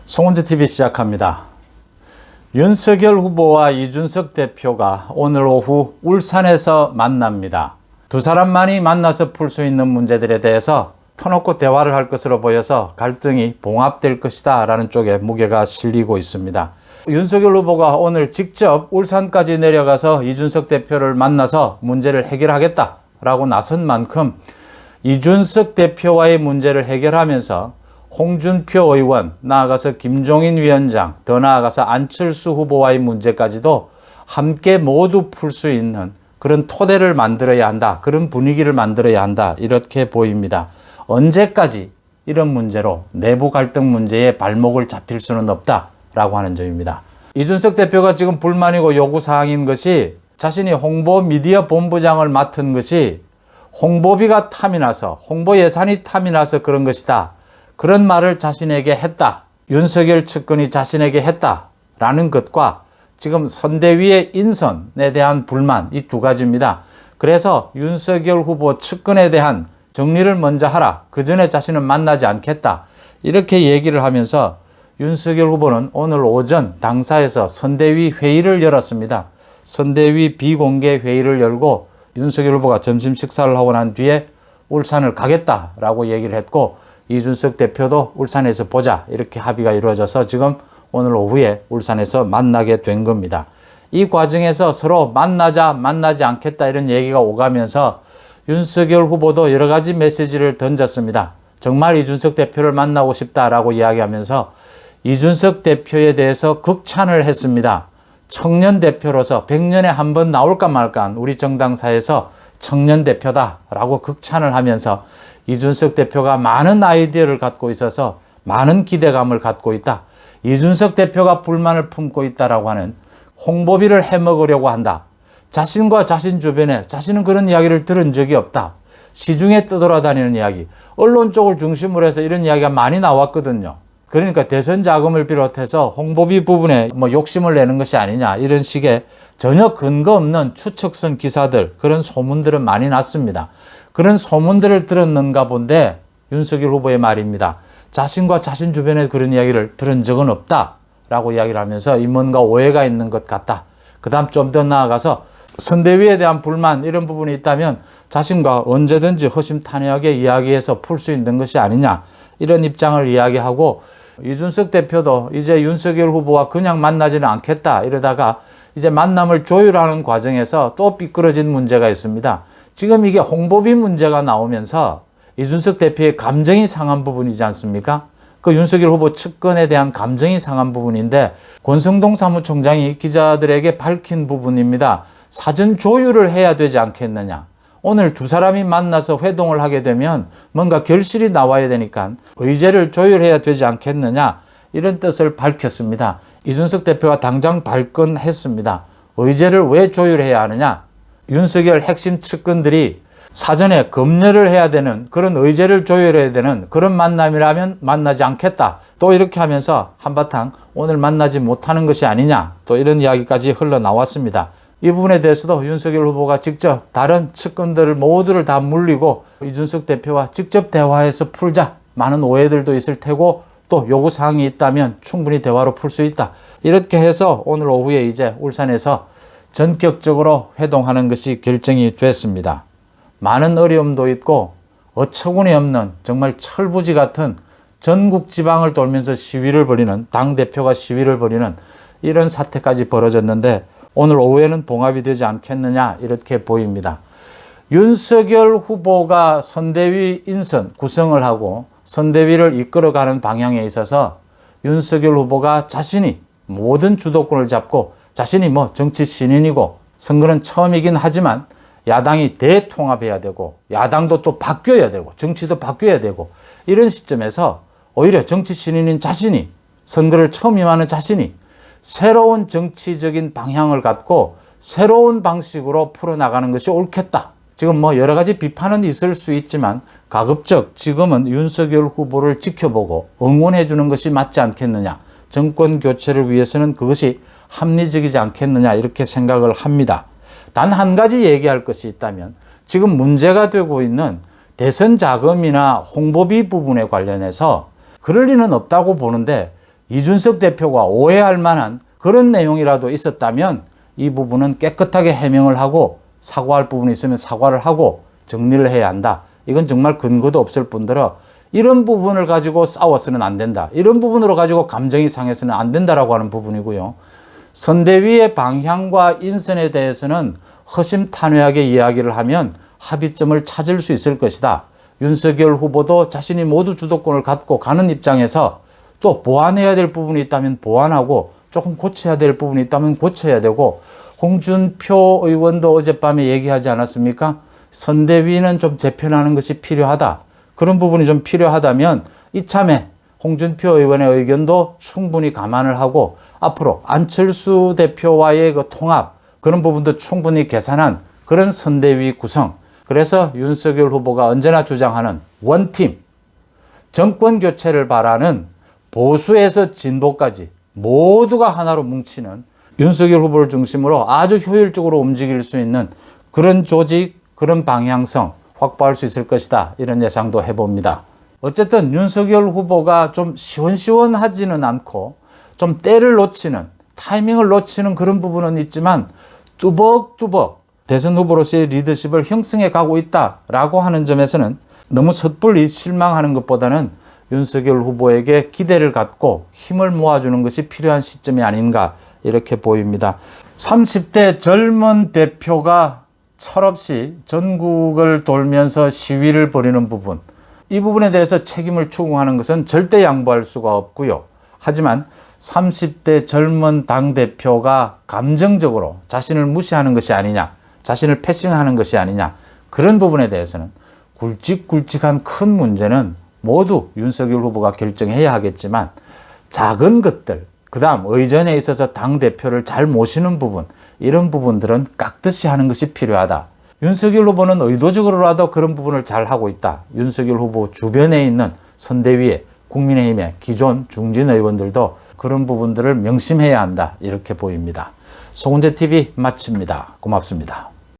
송은주TV 시작합니다. 윤석열 후보와 이준석 대표가 오늘 오후 울산에서 만납니다. 두 사람만이 만나서 풀 수 있는 문제들에 대해서 터놓고 대화를 할 것으로 보여서 갈등이 봉합될 것이다 라는 쪽에 무게가 실리고 있습니다. 윤석열 후보가 오늘 직접 울산까지 내려가서 이준석 대표를 만나서 문제를 해결하겠다라고 나선 만큼 이준석 대표와의 문제를 해결하면서 홍준표 의원, 나아가서 김종인 위원장, 더 나아가서 안철수 후보와의 문제까지도 함께 모두 풀 수 있는 그런 토대를 만들어야 한다. 그런 분위기를 만들어야 한다. 이렇게 보입니다. 언제까지 이런 문제로 내부 갈등 문제에 발목을 잡힐 수는 없다라고 하는 점입니다. 이준석 대표가 지금 불만이고 요구사항인 것이 자신이 홍보 미디어 본부장을 맡은 것이 홍보비가 탐이 나서 홍보 예산이 탐이 나서 그런 것이다. 그런 말을 자신에게 했다. 윤석열 측근이 자신에게 했다라는 것과 지금 선대위의 인선에 대한 불만, 이 두 가지입니다. 그래서 윤석열 후보 측근에 대한 정리를 먼저 하라. 그 전에 자신은 만나지 않겠다. 이렇게 얘기를 하면서 윤석열 후보는 오늘 오전 당사에서 선대위 회의를 열었습니다. 선대위 비공개 회의를 열고 윤석열 후보가 점심 식사를 하고 난 뒤에 울산을 가겠다라고 얘기를 했고, 이준석 대표도 울산에서 보자 이렇게 합의가 이루어져서 지금 오늘 오후에 울산에서 만나게 된 겁니다. 이 과정에서 서로 만나지 않겠다 이런 얘기가 오가면서 윤석열 후보도 여러 가지 메시지를 던졌습니다. 정말 이준석 대표를 만나고 싶다라고 이야기하면서 이준석 대표에 대해서 극찬을 했습니다. 청년 대표로서 100년에 한 번 나올까 말까 우리 정당사에서 청년 대표다라고 극찬을 하면서 이준석 대표가 많은 아이디어를 갖고 있어서 많은 기대감을 갖고 있다. 이준석 대표가 불만을 품고 있다라고 하는 홍보비를 해먹으려고 한다. 자신과 자신 주변에 자신은 그런 이야기를 들은 적이 없다. 시중에 떠돌아다니는 이야기, 언론 쪽을 중심으로 해서 이런 이야기가 많이 나왔거든요. 그러니까 대선 자금을 비롯해서 홍보비 부분에 욕심을 내는 것이 아니냐 이런 식의 전혀 근거 없는 추측성 기사들, 그런 소문들은 많이 났습니다. 그런 소문들을 들었는가 본데 윤석열 후보의 말입니다. 자신과 자신 주변에 그런 이야기를 들은 적은 없다라고 이야기를 하면서 뭔가 오해가 있는 것 같다. 그 다음 좀 더 나아가서 선대위에 대한 불만 이런 부분이 있다면 자신과 언제든지 허심탄회하게 이야기해서 풀 수 있는 것이 아니냐 이런 입장을 이야기하고, 이준석 대표도 이제 윤석열 후보와 그냥 만나지는 않겠다 이러다가 이제 만남을 조율하는 과정에서 또 삐뚤어진 문제가 있습니다. 지금 이게 홍보비 문제가 나오면서 이준석 대표의 감정이 상한 부분이지 않습니까? 그 윤석열 후보 측근에 대한 감정이 상한 부분인데 권성동 사무총장이 기자들에게 밝힌 부분입니다. 사전 조율을 해야 되지 않겠느냐. 오늘 두 사람이 만나서 회동을 하게 되면 뭔가 결실이 나와야 되니까 의제를 조율해야 되지 않겠느냐 이런 뜻을 밝혔습니다. 이준석 대표가 당장 발끈했습니다. 의제를 왜 조율해야 하느냐. 윤석열 핵심 측근들이 사전에 검열을 해야 되는 그런 의제를 조율해야 되는 그런 만남이라면 만나지 않겠다. 또 이렇게 하면서 한바탕 오늘 만나지 못하는 것이 아니냐. 또 이런 이야기까지 흘러나왔습니다. 이 부분에 대해서도 윤석열 후보가 직접 다른 측근들을 모두를 다 물리고 이준석 대표와 직접 대화해서 풀자. 많은 오해들도 있을 테고 또 요구사항이 있다면 충분히 대화로 풀 수 있다. 이렇게 해서 오늘 오후에 이제 울산에서 전격적으로 회동하는 것이 결정이 됐습니다. 많은 어려움도 있고 어처구니 없는 정말 철부지 같은 전국 지방을 돌면서 시위를 벌이는, 당대표가 시위를 벌이는 이런 사태까지 벌어졌는데 오늘 오후에는 봉합이 되지 않겠느냐 이렇게 보입니다. 윤석열 후보가 선대위 인선 구성을 하고 선대위를 이끌어가는 방향에 있어서 윤석열 후보가 자신이 모든 주도권을 잡고 자신이 정치 신인이고 선거는 처음이긴 하지만 야당이 대통합해야 되고 야당도 또 바뀌어야 되고 정치도 바뀌어야 되고 이런 시점에서 오히려 정치 신인인 자신이, 선거를 처음 임하는 자신이 새로운 정치적인 방향을 갖고 새로운 방식으로 풀어나가는 것이 옳겠다. 지금 여러 가지 비판은 있을 수 있지만 가급적 지금은 윤석열 후보를 지켜보고 응원해 주는 것이 맞지 않겠느냐. 정권 교체를 위해서는 그것이 합리적이지 않겠느냐 이렇게 생각을 합니다. 단 한 가지 얘기할 것이 있다면 지금 문제가 되고 있는 대선 자금이나 홍보비 부분에 관련해서 그럴 리는 없다고 보는데 이준석 대표가 오해할 만한 그런 내용이라도 있었다면 이 부분은 깨끗하게 해명을 하고 사과할 부분이 있으면 사과를 하고 정리를 해야 한다. 이건 정말 근거도 없을 뿐더러 이런 부분을 가지고 싸워서는 안 된다. 이런 부분으로 가지고 감정이 상해서는 안 된다라고 하는 부분이고요. 선대위의 방향과 인선에 대해서는 허심탄회하게 이야기를 하면 합의점을 찾을 수 있을 것이다. 윤석열 후보도 자신이 모두 주도권을 갖고 가는 입장에서 또 보완해야 될 부분이 있다면 보완하고 조금 고쳐야 될 부분이 있다면 고쳐야 되고, 홍준표 의원도 어젯밤에 얘기하지 않았습니까? 선대위는 좀 재편하는 것이 필요하다. 그런 부분이 좀 필요하다면 이참에 홍준표 의원의 의견도 충분히 감안을 하고 앞으로 안철수 대표와의 그 통합, 그런 부분도 충분히 계산한 그런 선대위 구성. 그래서 윤석열 후보가 언제나 주장하는 원팀, 정권 교체를 바라는 보수에서 진보까지 모두가 하나로 뭉치는 윤석열 후보를 중심으로 아주 효율적으로 움직일 수 있는 그런 조직, 그런 방향성 확보할 수 있을 것이다. 이런 예상도 해봅니다. 어쨌든 윤석열 후보가 좀 시원시원하지는 않고 좀 때를 놓치는, 타이밍을 놓치는 그런 부분은 있지만 뚜벅뚜벅 대선 후보로서의 리더십을 형성해 가고 있다라고 하는 점에서는 너무 섣불리 실망하는 것보다는 윤석열 후보에게 기대를 갖고 힘을 모아주는 것이 필요한 시점이 아닌가 이렇게 보입니다. 30대 젊은 대표가 철없이 전국을 돌면서 시위를 벌이는 부분, 이 부분에 대해서 책임을 추궁하는 것은 절대 양보할 수가 없고요. 하지만 30대 젊은 당대표가 감정적으로 자신을 무시하는 것이 아니냐, 자신을 패싱하는 것이 아니냐, 그런 부분에 대해서는 굵직굵직한 큰 문제는 모두 윤석열 후보가 결정해야 하겠지만, 작은 것들, 그 다음 의전에 있어서 당대표를 잘 모시는 부분, 이런 부분들은 깍듯이 하는 것이 필요하다. 윤석열 후보는 의도적으로라도 그런 부분을 잘 하고 있다. 윤석열 후보 주변에 있는 선대위의 국민의힘의 기존 중진 의원들도 그런 부분들을 명심해야 한다. 이렇게 보입니다. 송은재TV 마칩니다. 고맙습니다.